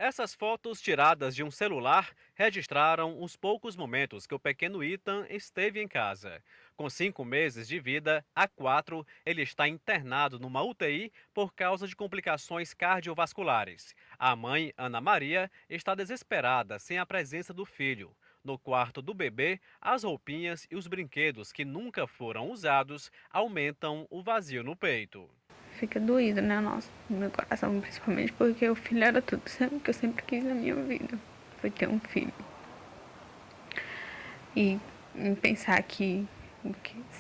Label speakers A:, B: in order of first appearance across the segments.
A: Essas fotos tiradas de um celular registraram os poucos momentos que o pequeno Ethan esteve em casa. Com 5 meses de vida, há 4, ele está internado numa UTI por causa de complicações cardiovasculares. A mãe, Ana Maria, está desesperada sem a presença do filho. No quarto do bebê, as roupinhas e os brinquedos que nunca foram usados aumentam o vazio no peito.
B: Fica doído, né, nossa, no meu coração, principalmente porque o filho era tudo que eu sempre quis na minha vida, foi ter um filho. E em pensar que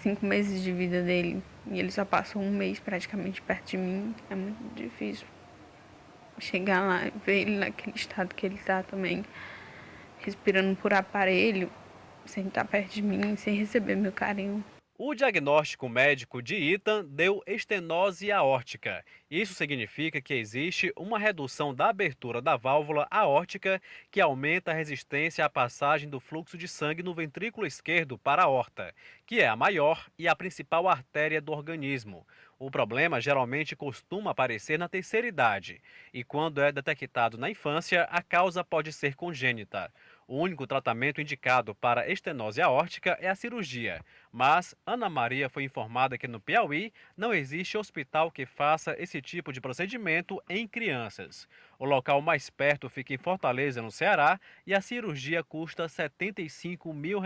B: 5 meses de vida dele, e ele só passou um mês praticamente perto de mim, é muito difícil. Chegar lá e ver ele naquele estado que ele tá também, respirando por aparelho, sem estar perto de mim, sem receber meu carinho.
A: O diagnóstico médico de Ethan deu estenose aórtica. Isso significa que existe uma redução da abertura da válvula aórtica que aumenta a resistência à passagem do fluxo de sangue no ventrículo esquerdo para a aorta, que é a maior e a principal artéria do organismo. O problema geralmente costuma aparecer na terceira idade e, quando é detectado na infância, a causa pode ser congênita. O único tratamento indicado para estenose aórtica é a cirurgia, mas Ana Maria foi informada que no Piauí não existe hospital que faça esse tipo de procedimento em crianças. O local mais perto fica em Fortaleza, no Ceará, e a cirurgia custa R$ 75 mil.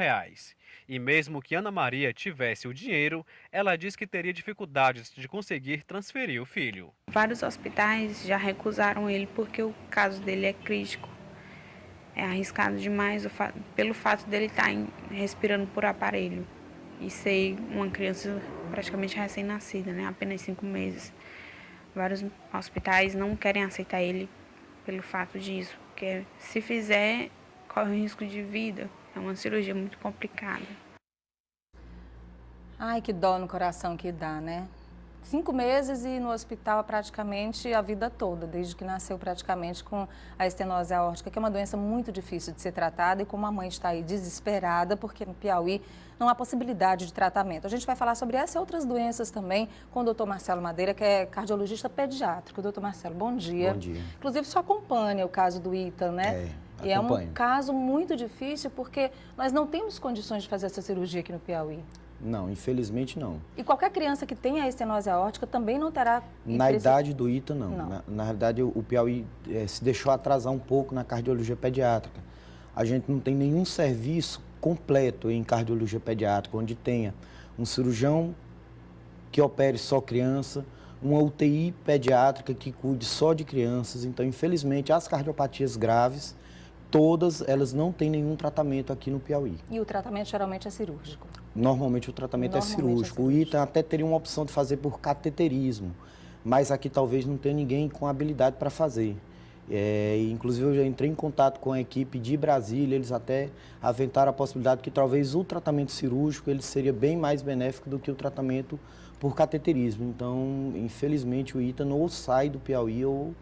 A: E mesmo que Ana Maria tivesse o dinheiro, ela diz que teria dificuldades de conseguir transferir o filho.
B: Vários hospitais já recusaram ele porque o caso dele é crítico. É arriscado demais pelo fato dele estar respirando por aparelho e ser uma criança praticamente recém-nascida, né? Apenas 5 meses. Vários hospitais não querem aceitar ele pelo fato disso, porque se fizer, corre um risco de vida. É uma cirurgia muito complicada.
C: Ai, que dó no coração que dá, né? 5 meses e no hospital praticamente a vida toda, desde que nasceu praticamente com a estenose aórtica, que é uma doença muito difícil de ser tratada e como a mãe está aí desesperada, porque no Piauí não há possibilidade de tratamento. A gente vai falar sobre essas e outras doenças também com o doutor Marcelo Madeira, que é cardiologista pediátrico. Doutor Marcelo, bom dia.
D: Bom dia.
C: Inclusive, só acompanha o caso do Ethan, né? E é um caso muito difícil porque nós não temos condições de fazer essa cirurgia aqui no Piauí.
D: Não, infelizmente não.
C: E qualquer criança que tenha a estenose aórtica também não terá...
D: Na idade do Ethan, não. Na realidade, o Piauí se deixou atrasar um pouco na cardiologia pediátrica. A gente não tem nenhum serviço completo em cardiologia pediátrica, onde tenha um cirurgião que opere só criança, uma UTI pediátrica que cuide só de crianças. Então, infelizmente, as cardiopatias graves, todas elas não têm nenhum tratamento aqui no Piauí.
C: E o tratamento geralmente é cirúrgico?
D: Normalmente o tratamento é cirúrgico. O Ethan até teria uma opção de fazer por cateterismo, mas aqui talvez não tenha ninguém com habilidade para fazer. Inclusive eu já entrei em contato com a equipe de Brasília, eles até aventaram a possibilidade que talvez o tratamento cirúrgico ele seria bem mais benéfico do que o tratamento por cateterismo. Então, infelizmente, o Ethan ou sai do Piauí ou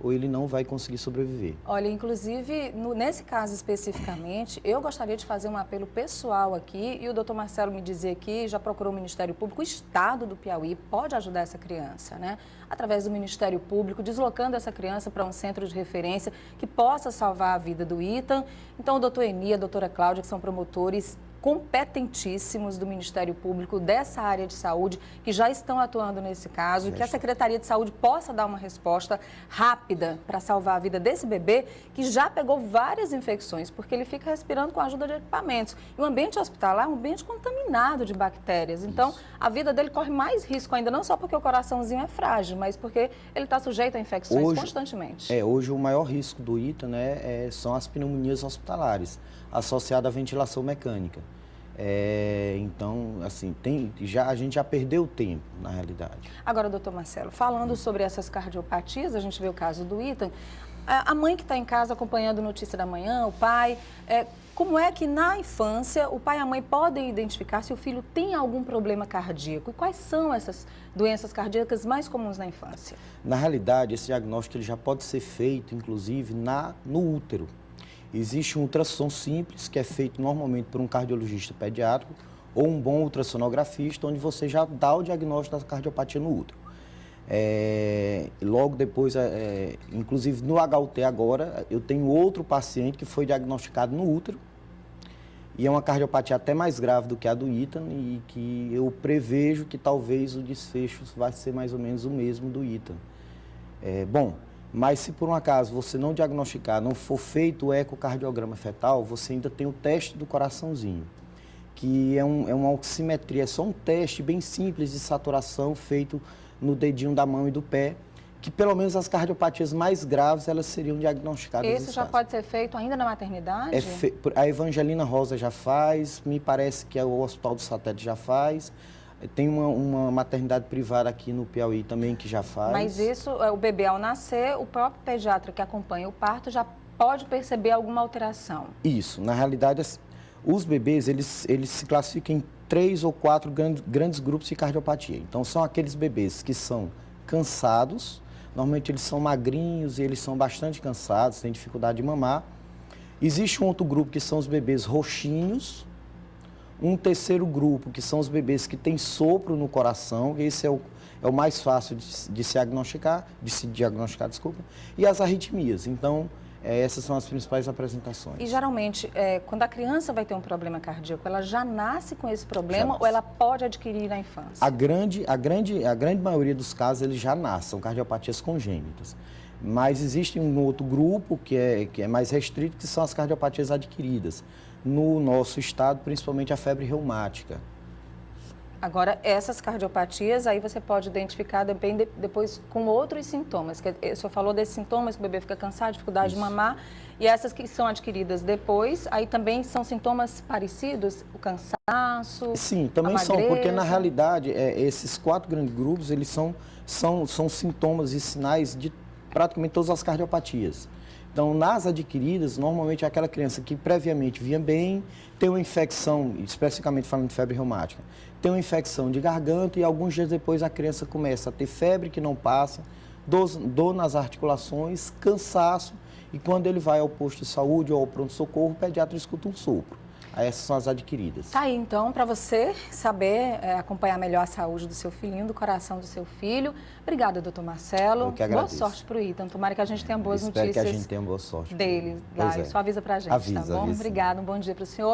D: ele não vai conseguir sobreviver.
C: Olha, inclusive, nesse caso especificamente, eu gostaria de fazer um apelo pessoal aqui, e o doutor Marcelo me dizer aqui, já procurou o Ministério Público, o Estado do Piauí pode ajudar essa criança, né? Através do Ministério Público, deslocando essa criança para um centro de referência que possa salvar a vida do Ethan. Então, o doutor Eni, a doutora Cláudia, que são promotores competentíssimos do Ministério Público dessa área de saúde, que já estão atuando nesse caso, e que a Secretaria de Saúde possa dar uma resposta rápida para salvar a vida desse bebê que já pegou várias infecções, porque ele fica respirando com a ajuda de equipamentos. E o ambiente hospitalar é um ambiente contaminado de bactérias, então a vida dele corre mais risco ainda, não só porque o coraçãozinho é frágil, mas porque ele está sujeito a infecções constantemente.
D: Hoje o maior risco do Ethan, né, são as pneumonias hospitalares, associadas à ventilação mecânica. Então, assim, a gente já perdeu tempo, na realidade.
C: Agora, doutor Marcelo, falando sobre essas cardiopatias, a gente vê o caso do Ethan, a mãe que está em casa acompanhando Notícia da Manhã, o pai, como é que na infância o pai e a mãe podem identificar se o filho tem algum problema cardíaco? E quais são essas doenças cardíacas mais comuns na infância?
D: Na realidade, esse diagnóstico ele já pode ser feito, inclusive, no útero. Existe um ultrassom simples, que é feito normalmente por um cardiologista pediátrico ou um bom ultrassonografista, onde você já dá o diagnóstico da cardiopatia no útero. Logo depois, inclusive no HUT agora, eu tenho outro paciente que foi diagnosticado no útero, e é uma cardiopatia até mais grave do que a do Ethan, e que eu prevejo que talvez o desfecho vai ser mais ou menos o mesmo do Ethan. Bom, mas se por um acaso você não diagnosticar, não for feito o ecocardiograma fetal, você ainda tem o teste do coraçãozinho, que é uma oximetria, é só um teste bem simples de saturação feito no dedinho da mão e do pé, que pelo menos as cardiopatias mais graves, elas seriam diagnosticadas.
C: Esse já pode ser feito ainda na maternidade?
D: A Evangelina Rosa já faz, me parece que o Hospital do Satélite já faz. Tem uma maternidade privada aqui no Piauí também que já faz.
C: Mas isso, o bebê ao nascer, o próprio pediatra que acompanha o parto já pode perceber alguma alteração?
D: Isso, na realidade, os bebês, eles se classificam em 3 ou 4 grandes grupos de cardiopatia. Então, são aqueles bebês que são cansados, normalmente eles são magrinhos e eles são bastante cansados, têm dificuldade de mamar. Existe um outro grupo que são os bebês roxinhos. Um terceiro grupo, que são os bebês que têm sopro no coração, esse é o mais fácil de se diagnosticar, desculpa, e as arritmias. Então, essas são as principais apresentações.
C: E geralmente, quando a criança vai ter um problema cardíaco, ela já nasce com esse problema ou ela pode adquirir na infância?
D: A grande maioria dos casos, eles já nascem, são cardiopatias congênitas. Mas existe um outro grupo que é mais restrito, que são as cardiopatias adquiridas. No nosso estado, principalmente a febre reumática.
C: Agora, essas cardiopatias, aí você pode identificar depois com outros sintomas. O senhor falou desses sintomas, que o bebê fica cansado, dificuldade de mamar, e essas que são adquiridas depois, aí também são sintomas parecidos? O cansaço,
D: sim, também são, porque na realidade, esses 4 grandes grupos, eles são sintomas e sinais de praticamente todas as cardiopatias. Então, nas adquiridas, normalmente é aquela criança que previamente vinha bem, tem uma infecção, especificamente falando de febre reumática, tem uma infecção de garganta e alguns dias depois a criança começa a ter febre que não passa, dor nas articulações, cansaço, e quando ele vai ao posto de saúde ou ao pronto-socorro, o pediatra escuta um sopro. Aí essas são as adquiridas.
C: Tá aí, então, para você saber acompanhar melhor a saúde do seu filhinho, do coração do seu filho. Obrigada, doutor Marcelo.
D: Eu que agradeço.
C: Boa sorte para o Ethan. Tomara que a gente tenha boas
D: Espero
C: notícias
D: que a gente tenha boa sorte
C: dele. Lá. Só avisa para a gente,
D: avisa,
C: tá bom?
D: avisa.
C: Obrigada, um bom dia para o senhor.